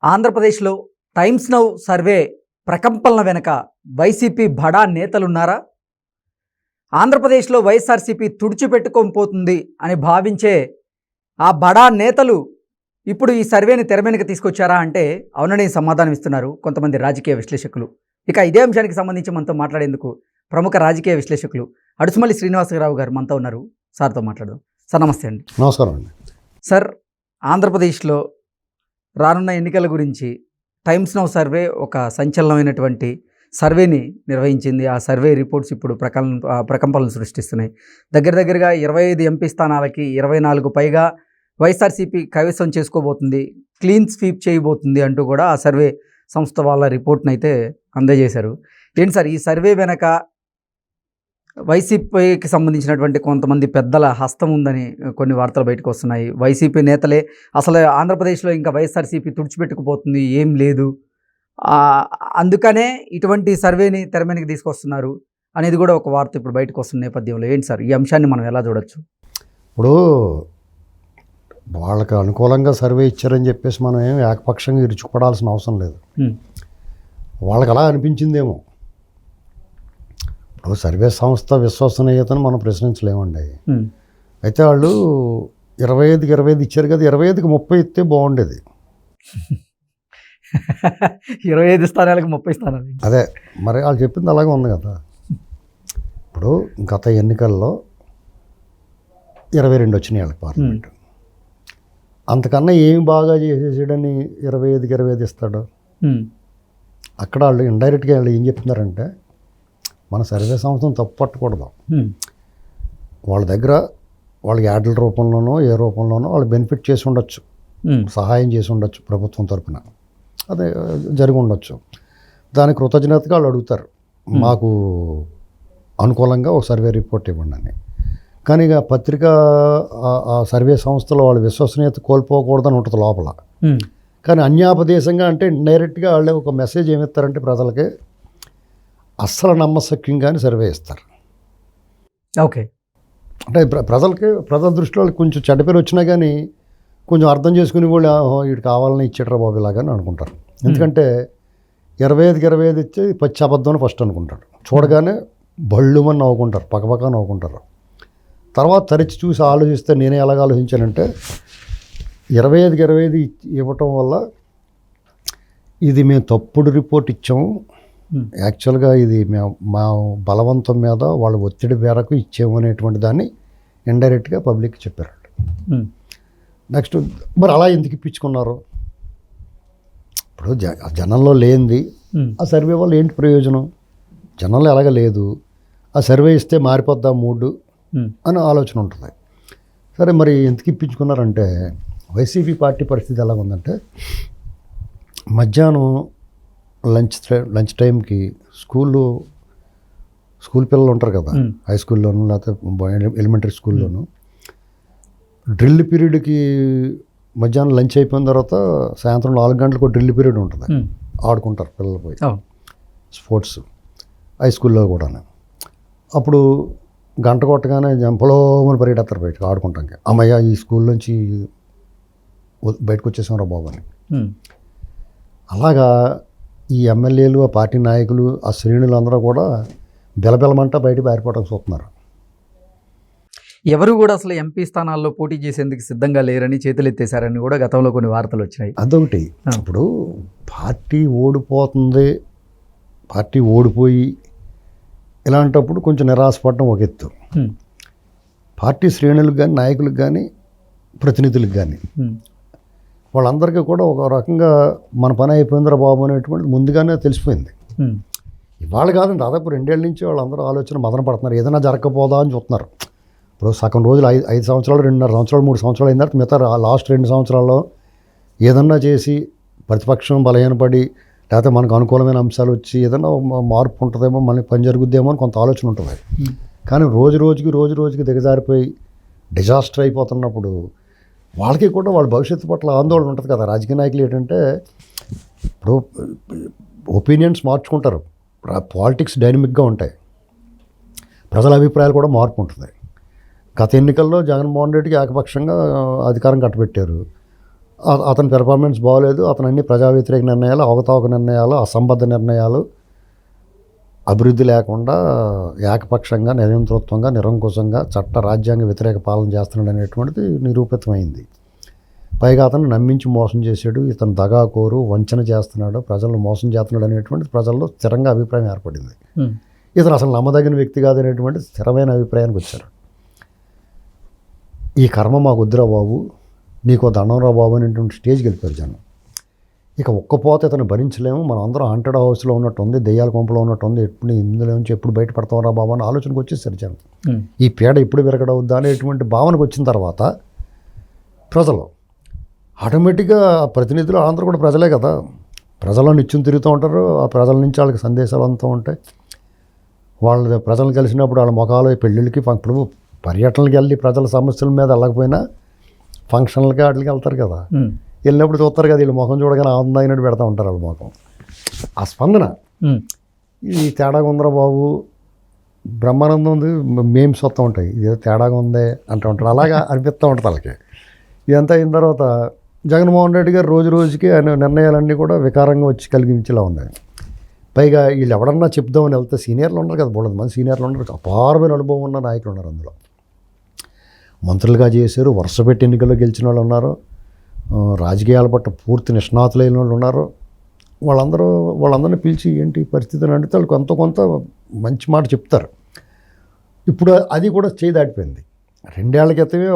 ఆంధ్రప్రదేశ్లో times now survey ప్రకంపనల వెనుక YCP బడా నేతలున్నారా? ఆంధ్రప్రదేశ్లో వైఎస్ఆర్సీపీ తుడిచిపెట్టుకోకపోతుంది అని భావించే ఆ బడా నేతలు ఇప్పుడు ఈ సర్వేని తెర వెనుక తీసుకొచ్చారా అంటే అవునని సమాధానం ఇస్తున్నారు కొంతమంది రాజకీయ విశ్లేషకులు. ఇక ఇదే అంశానికి సంబంధించి మనతో మాట్లాడేందుకు ప్రముఖ రాజకీయ విశ్లేషకులు అడుసుమల్లి శ్రీనివాసరావు గారు మనతో ఉన్నారు. సార్తో మాట్లాడదాం. సార్ నమస్తే అండి. నమస్కారం అండి. సార్, ఆంధ్రప్రదేశ్లో రానున్న ఎన్నికల గురించి టైమ్స్ నౌ సర్వే ఒక సంచలనమైనటువంటి సర్వేని నిర్వహించింది. ఆ సర్వే రిపోర్ట్స్ ఇప్పుడు ప్రకంపనలు సృష్టిస్తున్నాయి. దగ్గరగా 25 ఎంపీ స్థానాలకి 24 పైగా వైఎస్ఆర్సీపీ కైవసం చేసుకోబోతుంది, క్లీన్ స్వీప్ చేయబోతుంది అంటూ కూడా ఆ సర్వే సంస్థ వాళ్ళ రిపోర్ట్ని అయితే అందజేశారు. ఏంటి సార్, ఈ సర్వే వెనక వైసీపీకి సంబంధించినటువంటి కొంతమంది పెద్దల హస్తం ఉందని కొన్ని వార్తలు బయటకు వస్తున్నాయి. వైసీపీ నేతలే అసలు ఆంధ్రప్రదేశ్లో ఇంకా వైఎస్ఆర్సీపీ తుడిచిపెట్టుకుపోతుంది, ఏం లేదు, అందుకనే ఇటువంటి సర్వేని తెర మీదకి తీసుకొస్తున్నారు అనేది కూడా ఒక వార్త ఇప్పుడు బయటకు వస్తున్న నేపథ్యంలో ఏంటి సార్ ఈ అంశాన్ని మనం ఎలా చూడొచ్చు? ఇప్పుడు వాళ్ళకి అనుకూలంగా సర్వే ఇచ్చారని చెప్పేసి మనం ఏమి ఏకపక్షంగా ఇరుచుకుపడాల్సిన అవసరం లేదు. వాళ్ళకి అలా అనిపించిందేమో. ఇప్పుడు సర్వే సంస్థ విశ్వసనీయతను మనం ప్రశ్నించలేమండి. అయితే వాళ్ళు 25కి 25 ఇచ్చారు కదా, 25కి 30 ఇస్తే బాగుండేది. 25 స్థానాలకు 30 స్థానాలు. అదే మరి వాళ్ళు చెప్పింది అలాగే ఉంది కదా. ఇప్పుడు గత ఎన్నికల్లో 22 వచ్చినాయి వాళ్ళకి పార్లమెంట్. అంతకన్నా ఏమి బాగా చేసేసాడని 25కి 25 ఇస్తాడు? అక్కడ వాళ్ళు ఇండైరెక్ట్గా వాళ్ళు ఏం చెప్తున్నారంటే మన సర్వే సంస్థను తప్పు పట్టకూడదు. వాళ్ళ దగ్గర వాళ్ళకి యాడ్ల రూపంలోనో ఏ రూపంలోనో వాళ్ళు బెనిఫిట్ చేసి ఉండొచ్చు, సహాయం చేసి ఉండొచ్చు ప్రభుత్వం తరఫున, అదే జరిగి ఉండొచ్చు. దానికి కృతజ్ఞతగా వాళ్ళు అడుగుతారు మాకు అనుకూలంగా ఒక సర్వే రిపోర్ట్ ఇవ్వండి అని. కానీ ఇక పత్రిక ఆ సర్వే సంస్థలో వాళ్ళ విశ్వసనీయత కోల్పోకూడదని ఉంటుంది లోపల. కానీ అన్యాపదేశంగా అంటే డైరెక్ట్గా వాళ్ళే ఒక మెసేజ్ ఏమిస్తారంటే ప్రజలకి అస్సలు నమ్మశక్యంగానే సర్వే ఇస్తారు. ఓకే, అంటే ప్రజల దృష్టిలో కొంచెం చెడ్డ పేరు వచ్చినా కానీ కొంచెం అర్థం చేసుకుని వాళ్ళు వీడు కావాలని ఇచ్చేటరా బాబు ఇలాగని అనుకుంటారు. ఎందుకంటే 25కి 25 ఇచ్చి పచ్చి అబద్ధం అని ఫస్ట్ అనుకుంటాడు. చూడగానే బళ్ళుమని నవ్వుకుంటారు, పక్కపక్క నవ్వుకుంటారు. తర్వాత తరిచి చూసి ఆలోచిస్తే నేనే ఎలాగ ఆలోచించానంటే 25కి 25 ఇవ్వటం వల్ల ఇది మేము తప్పుడు రిపోర్ట్ ఇచ్చాము, యాక్చువల్గా ఇది మేము మా బలవంతం మీద వాళ్ళ ఒత్తిడి మేరకు ఇచ్చాము అనేటువంటి దాన్ని ఇండైరెక్ట్గా పబ్లిక్కి చెప్పారు. నెక్స్ట్ మరి అలా ఎందుకు ఇప్పించుకున్నారు? ఇప్పుడు జనంలో లేనిది ఆ సర్వే వల్ల ఏంటి ప్రయోజనం? జనంలో ఎలాగ లేదు, ఆ సర్వే ఇస్తే మారిపోద్దా మూడు అని ఆలోచన ఉంటుంది. సరే, మరి ఎందుకు ఇప్పించుకున్నారంటే వైసీపీ పార్టీ పరిస్థితి ఎలా ఉందంటే మధ్యాహ్నం లంచ్ టైంకి స్కూల్ పిల్లలు ఉంటారు కదా, హై స్కూల్లోనూ లేకపోతే ఎలిమెంటరీ స్కూల్లోనూ డ్రిల్ పీరియడ్కి మధ్యాహ్నం లంచ్ అయిపోయిన తర్వాత సాయంత్రం 4 గంటలకు డ్రిల్ పీరియడ్ ఉంటుంది, ఆడుకుంటారు పిల్లలు పోయి స్పోర్ట్స్ హై స్కూల్లో కూడా. అప్పుడు గంట కొట్టగానే జంపలో మన పరిగెడతారు బయటకు ఆడుకుంటాం. అమ్మయ్య ఈ స్కూల్ నుంచి బయటకు వచ్చేసాం రా బాబు అని. అలాగా ఈ ఎమ్మెల్యేలు, ఆ పార్టీ నాయకులు, ఆ శ్రేణులు అందరూ కూడా బెలబెలమంట బయట పారిపోవడానికి చూస్తున్నారు. ఎవరు కూడా అసలు ఎంపీ స్థానాల్లో పోటీ చేసేందుకు సిద్ధంగా లేరని, చేతులు ఎత్తేసారని కూడా గతంలో కొన్ని వార్తలు వచ్చినాయి. అదొకటి. ఇప్పుడు పార్టీ ఓడిపోతుంది, పార్టీ ఓడిపోయి ఇలాంటప్పుడు కొంచెం నిరాశపడడం ఒక ఎత్తు. పార్టీ శ్రేణులకు కానీ, నాయకులకు కానీ, ప్రతినిధులకు కానీ వాళ్ళందరికీ కూడా ఒక రకంగా మన పని అయిపోయిందిరా బాబు అనేటువంటిది ముందుగానే తెలిసిపోయింది. ఇవాళ కాదండి, దాదాపు 2 ఏళ్ళ నుంచి వాళ్ళందరూ ఆలోచన మదన పడుతున్నారు, ఏదైనా జరగకపోదా అని చూస్తున్నారు. ఇప్పుడు సగం రోజులు 5 సంవత్సరాలు, 2.5 సంవత్సరాలు, 3 సంవత్సరాలు అయిన తర్వాత మిగతా లాస్ట్ 2 సంవత్సరాల్లో ఏదన్నా చేసి ప్రతిపక్షం బలహీనపడి లేకపోతే మనకు అనుకూలమైన అంశాలు వచ్చి ఏదైనా మార్పు ఉంటుందేమో, మనకి పని జరుగుద్దేమో అని కొంత ఆలోచన ఉంటుంది. కానీ రోజు రోజుకి దిగజారిపోయి డిజాస్టర్ అయిపోతున్నప్పుడు వాళ్ళకి కూడా వాళ్ళ భవిష్యత్తు పట్ల ఆందోళన ఉంటుంది కదా. రాజకీయ నాయకులు ఏంటంటే ఇప్పుడు ఒపీనియన్స్ మార్చుకుంటారు, పాలిటిక్స్ డైనమిక్గా ఉంటాయి, ప్రజల అభిప్రాయాలు కూడా మార్పు ఉంటుంది. గత ఎన్నికల్లో జగన్మోహన్ రెడ్డికి ఏకపక్షంగా అధికారం కట్టబెట్టారు. అతని పెర్ఫార్మెన్స్ బాగోలేదు, అతను అన్ని ప్రజా వ్యతిరేక నిర్ణయాలు, అవకతవక నిర్ణయాలు, అసంబద్ధ నిర్ణయాలు, అభివృద్ధి లేకుండా ఏకపక్షంగా, నిరంతృత్వంగా, నిరంకుశంగా చట్ట రాజ్యాంగ వ్యతిరేక పాలన చేస్తున్నాడు అనేటువంటిది నిరూపితమైంది. పైగా అతను నమ్మించి మోసం చేశాడు, ఇతను దగాకోరు, వంచన చేస్తున్నాడు, ప్రజలను మోసం చేస్తున్నాడు అనేటువంటిది ప్రజల్లో స్థిరంగా అభిప్రాయం ఏర్పడింది. ఇతను అసలు నమ్మదగిన వ్యక్తి కాదనేటువంటి స్థిరమైన అభిప్రాయానికి వచ్చారు. ఈ కర్మ మాకు వద్దురా బాబు, నీకో దండంరా బాబు అనేటువంటి స్టేజ్కి వెళ్ళిపోయారు జనం. ఇక ఒక్కపోతే ఇతను భరించలేము, మనం అందరం హంటెడ్ హౌస్లో ఉన్నట్టు ఉంది, దెయ్యాల కొంపలో ఉన్నట్టు ఉంది, ఎప్పుడు ఇందులో నుంచి ఎప్పుడు బయటపడతామరా బాబు అని ఆలోచనకు వచ్చేసారు జనం. ఈ పీడ ఎప్పుడు విరగడవుద్దా అనేటువంటి భావనకు వచ్చిన తర్వాత ప్రజలు ఆటోమేటిక్గా ప్రతినిధులు అందరూ కూడా ప్రజలే కదా, ప్రజల్లో నిత్యం తిరుగుతూ ఉంటారు, ఆ ప్రజల నుంచి వాళ్ళకి సందేశాలు అంతూ ఉంటాయి. వాళ్ళ ప్రజలను కలిసినప్పుడు వాళ్ళ ముఖాలు పెళ్ళిళ్ళకి ఇప్పుడు పర్యటనలకు వెళ్ళి ప్రజల సమస్యల మీద వెళ్ళకపోయినా ఫంక్షన్లకి వాటికి వెళ్తారు కదా, వెళ్ళినప్పుడు చూస్తారు కదా, వీళ్ళు ముఖం చూడగానే ఆనందమైనట్టు పెడతా ఉంటారు వాళ్ళ ముఖం. ఆ స్పందన ఇది తేడాగా ఉందిరా బాబు, బ్రహ్మానందం ఉంది, మేమ్స్ వస్తూ ఉంటాయి, ఇది తేడాగా ఉందే అంటూ ఉంటారు, అలాగా అనిపిస్తూ ఉంటుంది వాళ్ళకి. ఇదంతా అయిన తర్వాత జగన్మోహన్ రెడ్డి గారు రోజు రోజుకి ఆయన నిర్ణయాలన్నీ కూడా వికారంగా వచ్చి కలిగించేలా ఉన్నాయి. పైగా వీళ్ళు ఎవడన్నా చెప్దామని వెళ్తే సీనియర్లు ఉన్నారు కదా, బోళ్ళది మంది సీనియర్లు ఉన్నారు, అపారమైన అనుభవం ఉన్న నాయకులు ఉన్నారు, అందులో మంత్రులుగా చేశారు, వరుస పెట్టి ఎన్నికల్లో గెలిచిన వాళ్ళు ఉన్నారు, రాజకీయాల పట్ల పూర్తి నిష్ణాతులైన వాళ్ళు ఉన్నారు. వాళ్ళందరినీ పిలిచి ఏంటి పరిస్థితి అని అడిగితే వాళ్ళు కొంత మంచి మాట చెప్తారు. ఇప్పుడు అది కూడా చేయి దాటిపోయింది. 2 ఏళ్ల క్రితమే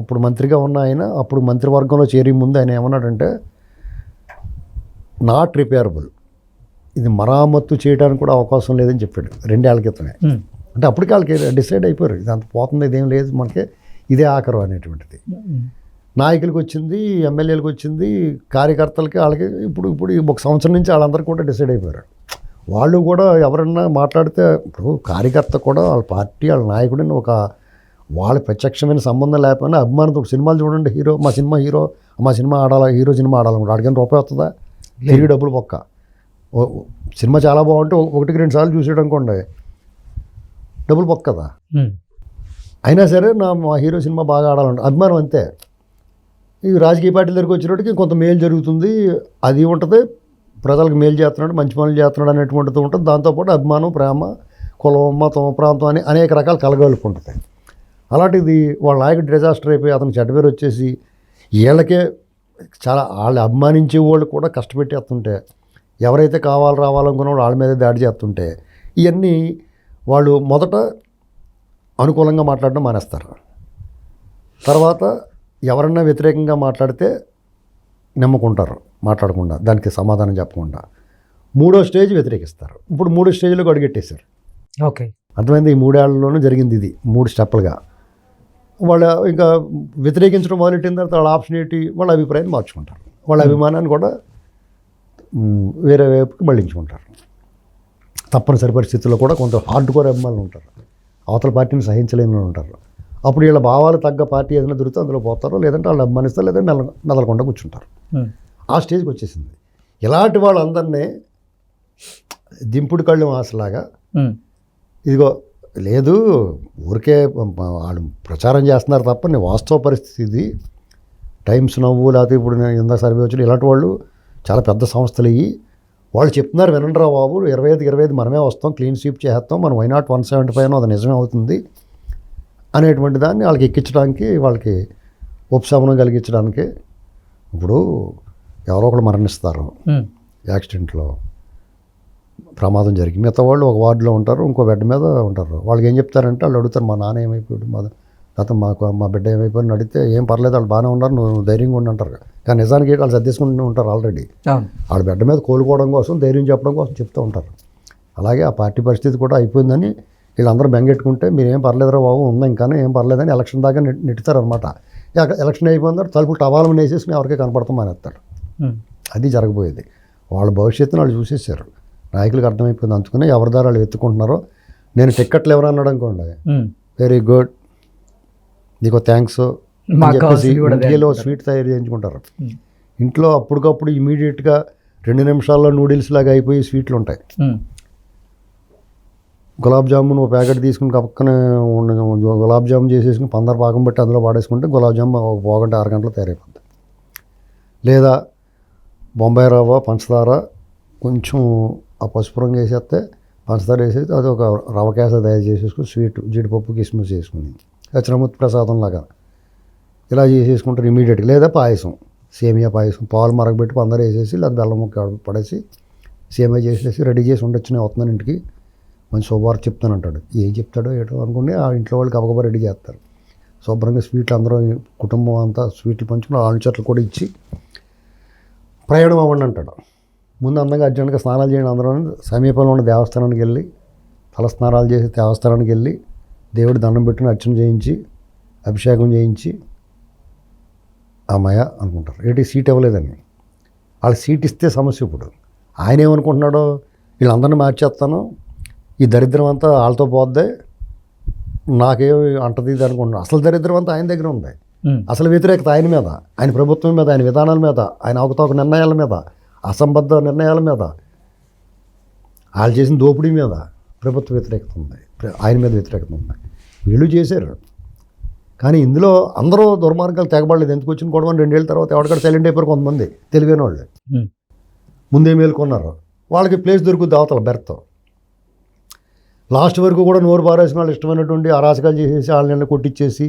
ఇప్పుడు మంత్రిగా ఉన్న ఆయన, అప్పుడు మంత్రివర్గంలో చేరే ముందు ఆయన ఏమన్నాడంటే నాట్ రిపేరబుల్, ఇది మరామత్తు చేయడానికి కూడా అవకాశం లేదని చెప్పాడు 2 ఏళ్ల క్రితమే. అంటే అప్పటికి వాళ్ళకి డిసైడ్ అయిపోయారు, ఇది అంత పోతుంది, ఇదేం లేదు మనకి, ఇదే ఆఖరు అనేటువంటిది. నాయకులకు వచ్చింది, ఎమ్మెల్యేలకు వచ్చింది, కార్యకర్తలకి వాళ్ళకి ఇప్పుడు 1 సంవత్సరం నుంచి వాళ్ళందరికీ కూడా డిసైడ్ అయిపోయారు. వాళ్ళు కూడా ఎవరన్నా మాట్లాడితే ఇప్పుడు కార్యకర్త కూడా వాళ్ళ పార్టీ వాళ్ళ నాయకుడిని వాళ్ళ ప్రత్యక్షమైన సంబంధం లేకపోయినా అభిమానంతో సినిమాలు చూడండి, మా సినిమా ఆడాలా, హీరో సినిమా ఆడాలనుకుంటే అడిగిన రూపాయి వస్తుందా, తిరిగి డబ్బులు పక్క. సినిమా చాలా బాగుంటే 1-2 సార్లు చూసాడు అనుకోండి, డబ్బులు పక్క కదా. అయినా సరే మా హీరో సినిమా బాగా ఆడాలంటే అభిమానం అంతే. ఈ రాజకీయ పార్టీల దగ్గరికి వచ్చినప్పటికీ కొంత మేలు జరుగుతుంది, అది ఉంటుంది, ప్రజలకు మేలు చేస్తున్నాడు, మంచి పనులు చేస్తున్నాడు అనేటువంటిది ఉంటుంది. దాంతోపాటు అభిమానం, ప్రేమ, కులం, మతం, ప్రాంతం అని అనేక రకాల కలగలుపుకుంటుంది. అలాంటిది వాళ్ళ నాయకుడు డిజాస్టర్ అయిపోయి అతను చెడ్డ పేరు వచ్చేసి వీళ్ళకే చాలా వాళ్ళు అభిమానించే వాళ్ళు కూడా కష్టపెట్టేస్తుంటే, ఎవరైతే రావాలనుకున్న వాళ్ళు వాళ్ళ మీదే దాడి చేస్తుంటే, ఇవన్నీ వాళ్ళు మొదట అనుకూలంగా మాట్లాడడం మానేస్తారు. తర్వాత ఎవరన్నా వ్యతిరేకంగా మాట్లాడితే నమ్ముకుంటారు, మాట్లాడకుండా, దానికి సమాధానం చెప్పకుండా. 3వ స్టేజ్ వ్యతిరేకిస్తారు. ఇప్పుడు 3 స్టేజ్లకు అడుగెట్టేశారు. ఓకే, అర్థమైంది. ఈ 3 ఏళ్లలోనూ జరిగింది ఇది, 3 స్టెప్పులుగా. వాళ్ళ ఇంకా వ్యతిరేకించడం మొదలెట్టిన తర్వాత వాళ్ళ ఆప్షన్ ఏంటి, వాళ్ళ అభిప్రాయాన్ని మార్చుకుంటారు, వాళ్ళ అభిమానాన్ని కూడా వేరే వైపుకి మళ్ళించుకుంటారు. తప్పనిసరి పరిస్థితుల్లో కూడా కొంత హార్డ్ కోర్ అభిమానులు ఉంటారు, అవతల పార్టీని సహించలేని వాళ్ళు ఉంటారు. అప్పుడు వీళ్ళ భావాలు తగ్గ పార్టీ ఏదైనా దొరికితే అందులో పోతారు, లేదంటే వాళ్ళు అభిమానిస్తారు, లేదంటే మెదలకుండా కూర్చుంటారు. ఆ స్టేజ్కి వచ్చేసింది. ఇలాంటి వాళ్ళందరినీ దింపుడు కళ్ళు ఆశలాగా, ఇదిగో లేదు ఊరికే వాళ్ళు ప్రచారం చేస్తున్నారు తప్ప నీ వాస్తవ పరిస్థితి ఇది, టైమ్స్ నవ్వు లేకపోతే ఇప్పుడు నేను ఇందాక సర్వే వచ్చి ఇలాంటి వాళ్ళు చాలా పెద్ద సంస్థలు ఇవి, వాళ్ళు చెప్తున్నారు వినండిరా బాబు, 25 మనమే వస్తాం, క్లీన్ స్వీప్ చేస్తాం, మనం వై నాట్ 175 అది నిజమే అవుతుంది అనేటువంటి దాన్ని వాళ్ళకి ఎక్కించడానికి, వాళ్ళకి ఉపశమనం కలిగించడానికి. ఇప్పుడు ఎవరో ఒకరు మరణిస్తారు యాక్సిడెంట్లో, ప్రమాదం జరిగి, మిగతా వాళ్ళు ఒక వార్డులో ఉంటారు, ఇంకో బెడ్ మీద ఉంటారు. వాళ్ళకి ఏం చెప్తారంటే వాళ్ళు అడుగుతారు, మా నాన్న ఏమైపోయాడు, మా బిడ్డ ఏమైపోయాడు అడిగితే ఏం పర్లేదు వాళ్ళు బాగానే ఉన్నారు, నువ్వు ధైర్యంగా ఉండి అంటారు. కానీ నిజానికి వాళ్ళు సర్దేసుకుంటూ ఉంటారు ఆల్రెడీ. వాళ్ళ బిడ్డ మీద కోలుకోవడం కోసం, ధైర్యం చెప్పడం కోసం చెప్తూ ఉంటారు. అలాగే ఆ పార్టీ పరిస్థితి కూడా అయిపోయిందని వీళ్ళందరూ బెంగెట్టుకుంటే మీరేం పర్లేదురా బాబు ఉందా ఇంకానే ఏం పర్లేదని ఎలక్షన్ దాకా నెట్టుతారనమాట. ఎలక్షన్ అయిపోయిన తర్వాత తలుపులు టవాలను వేసేసుకుని ఎవరికే కనపడతాం మానేస్తారు. అది జరగబోయేది. వాళ్ళ భవిష్యత్తును వాళ్ళు చూసేసారు, నాయకులకు అర్థమైపోయింది. అందుకనే ఎవరి ద్వారా వాళ్ళు ఎత్తుకుంటున్నారో. నేను టిక్కెట్లు ఎవరు అన్నాడు అనుకోండి, వెరీ గుడ్, నీకు థ్యాంక్స్ అని చెప్పేసి ఇంటిలో స్వీట్ తయారు చేయించుకుంటారు. ఇంట్లో అప్పటికప్పుడు ఇమీడియట్గా 2 నిమిషాల్లో నూడిల్స్ లాగా అయిపోయి స్వీట్లు ఉంటాయి. గులాబ్ జామున్ ఒక ప్యాకెట్ తీసుకుని పక్కన గులాబ్ జామున్ చేసేసుకుని 15 పాకం పెట్టి అందులో పాడేసుకుంటే గులాబ్ జామున్ 1 గంట 6 గంటలు తయారైపోతుంది. లేదా బొంబాయి రవ్వ పంచదార కొంచెం ఆ పసుపు రంగు వేసేస్తే పంచదార వేసేసి అది ఒక రవ కేస తయారు చేసేసుకుని స్వీట్ జీడిపప్పు కిస్మిస్ వేసుకుని దక్షిణామూర్తి ప్రసాదం లాగా ఇలా చేసేసుకుంటారు ఇమీడియట్గా. లేదా పాయసం, సేమియా పాయసం, పాలు మరగబెట్టి అందరూ వేసేసి లేదా బెల్లం ముక్క పడేసి సేమియా చేసేసి రెడీ చేసి ఉండొచ్చు, నేను వస్తున్నాను ఇంటికి, మంచి శుభవార్త చెప్తాను అంటాడు. ఏం చెప్తాడో ఏటో అనుకుని ఆ ఇంట్లో వాళ్ళకి గబగబా రెడీ చేస్తారు. శుభ్రంగా స్వీట్లు అందరూ కుటుంబం అంతా స్వీట్లు పంచుకుని ఆలు చెట్లు కూడా ఇచ్చి ప్రయాణం అవ్వండి అంటాడు. ముందు అందంగా అర్జెంట్గా స్నానాలు చేయండి అందరూ, సమీపంలో ఉన్న దేవస్థానానికి వెళ్ళి తల స్నానాలు చేసి దేవస్థానానికి వెళ్ళి దేవుడి దండం పెట్టుకుని అర్చన చేయించి అభిషేకం చేయించి అమ్మాయ అనుకుంటారు. ఏంటి సీట్ ఇవ్వలేదని. వాళ్ళకి సీట్ ఇస్తే సమస్య. ఇప్పుడు ఆయన ఏమనుకుంటున్నాడో, వీళ్ళందరినీ మార్చేస్తాను, ఈ దరిద్రం అంతా వాళ్ళతో పోద్దే, నాకేమి అంటది ఇది అనుకుంటున్నాడు. అసలు దరిద్రం అంతా ఆయన దగ్గర ఉంది. అసలు వ్యతిరేకత ఆయన మీద, ఆయన ప్రభుత్వం మీద, ఆయన విధానాల మీద, ఆయన అవకతవక నిర్ణయాల మీద, అసంబద్ధ నిర్ణయాల మీద, వాళ్ళు చేసిన దోపిడీ మీద ప్రభుత్వ వ్యతిరేకత ఉంది, ఆయన మీద వ్యతిరేకత ఉంది. వీళ్ళు చేశారు. కానీ ఇందులో అందరూ దుర్మార్గాలు తెగబడలేదు. ఎందుకు వచ్చిన గొడవ 2 ఏళ్ళ తర్వాత ఎవరికడ సైలెంట్ అయిపోయారు కొంతమంది తెలివైన వాళ్ళు. ముందే మేలుకున్నారు, వాళ్ళకి ప్లేస్ దొరుకుద్ది అవతల బెర్త్. లాస్ట్ వరకు కూడా నోరు పారేసిన వాళ్ళు ఇష్టమైనటువంటి అరాచకాలు చేసేసి వాళ్ళని కొట్టించేసి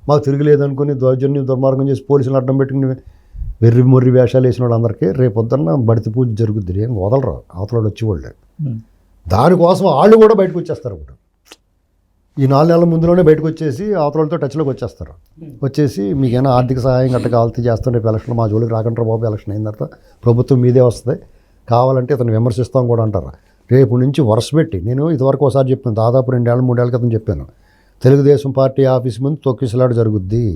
మాకు తిరగలేదనుకుని దౌర్జన్యం దుర్మార్గం చేసి పోలీసులు అడ్డం పెట్టుకుని వెర్రి మొర్రి వేషాలు వేసిన వాళ్ళందరికీ రేపొద్దున్న బడితి పూజ జరుగుద్ది. ఏం వదలరు అవతల వచ్చేవాళ్ళు. దానికోసం వాళ్ళు కూడా బయటకు వచ్చేస్తారు. ఇప్పుడు ఈ 4 నెలల ముందులోనే బయటకు వచ్చేసి అవతలతో టచ్లోకి వచ్చేస్తారు. వచ్చేసి మీకైనా ఆర్థిక సహాయం గట్ట కావాల్సి చేస్తాం, రేపు ఎలక్షన్ మా జోలికి రాకంటారు బాబు, ఎలక్షన్ అయిన తర్వాత ప్రభుత్వం మీదే వస్తుంది, కావాలంటే ఇతను విమర్శిస్తాం కూడా అంటారు. రేపు నుంచి వరుస పెట్టి, నేను ఇదివరకు ఒకసారి చెప్పాను, దాదాపు 2 ఏళ్ళ 3 ఏళ్ళ క్రితం చెప్పాను, తెలుగుదేశం పార్టీ ఆఫీస్ ముందు తొక్కిసలాట జరుగుద్ది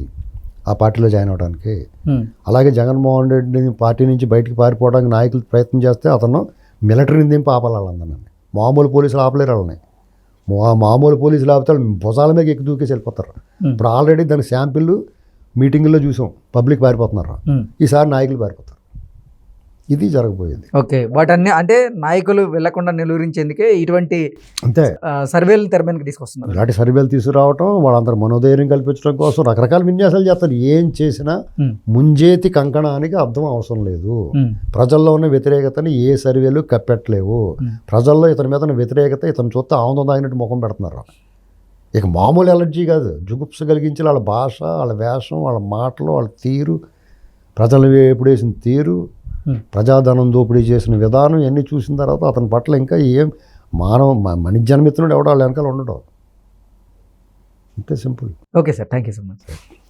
ఆ పార్టీలో జాయిన్ అవ్వడానికి. అలాగే జగన్మోహన్ రెడ్డిని పార్టీ నుంచి బయటికి పారిపోవడానికి నాయకులు ప్రయత్నం చేస్తే అతను మిలిటరీని దింపి ఆపాలి వాళ్ళందరినీ. మామూలు పోలీసులు ఆపలేరు వాళ్ళని. మామూలు పోలీసులు ఆపితే వాళ్ళు భుజాల మీద ఎక్కి దూకేసి వెళ్ళిపోతారు. ఇప్పుడు ఆల్రెడీ దాని శాంపిల్ మీటింగుల్లో చూసాం, పబ్లిక్ పారిపోతున్నారు. ఈసారి నాయకులు పారిపోతారు. ఇది జరగబోయేది. ఓకే, వాటన్ని అంటే నాయకులు వెళ్లకుండా నిలువరించేందుకే ఇటువంటి అంతే సర్వేలు తెర మీదకి తీసుకొస్తున్నారు. ఇలాంటి సర్వేలు తీసుకురావటం, వాళ్ళందరూ మనోధైర్యం కల్పించడం కోసం రకరకాల విన్యాసాలు చేస్తారు. ఏం చేసినా ముంజేతి కంకణానికి అర్థం అవసరం లేదు. ప్రజల్లో ఉన్న వ్యతిరేకతని ఏ సర్వేలు కప్పెట్టలేవు. ప్రజల్లో ఇతని మీద ఉన్న వ్యతిరేకత ఇతను చూస్తే ఆనందం తాగినట్టు ముఖం పెడుతున్నారు. ఇక మామూలు ఎలర్జీ కాదు, జుగుప్స కలిగించి వాళ్ళ భాష, వాళ్ళ వేషం, వాళ్ళ మాటలు, వాళ్ళ తీరు, ప్రజలు ఎప్పుడు వేసిన తీరు, ప్రజాధనం దోపిడీ చేసిన విధానం ఇవన్నీ చూసిన తర్వాత అతని పట్ల ఇంకా ఏం మనిజన్మిత్రుడు ఎవడో వాళ్ళ వెనకాల ఉండడం. అంతే simple. Okay sir, thank you so much.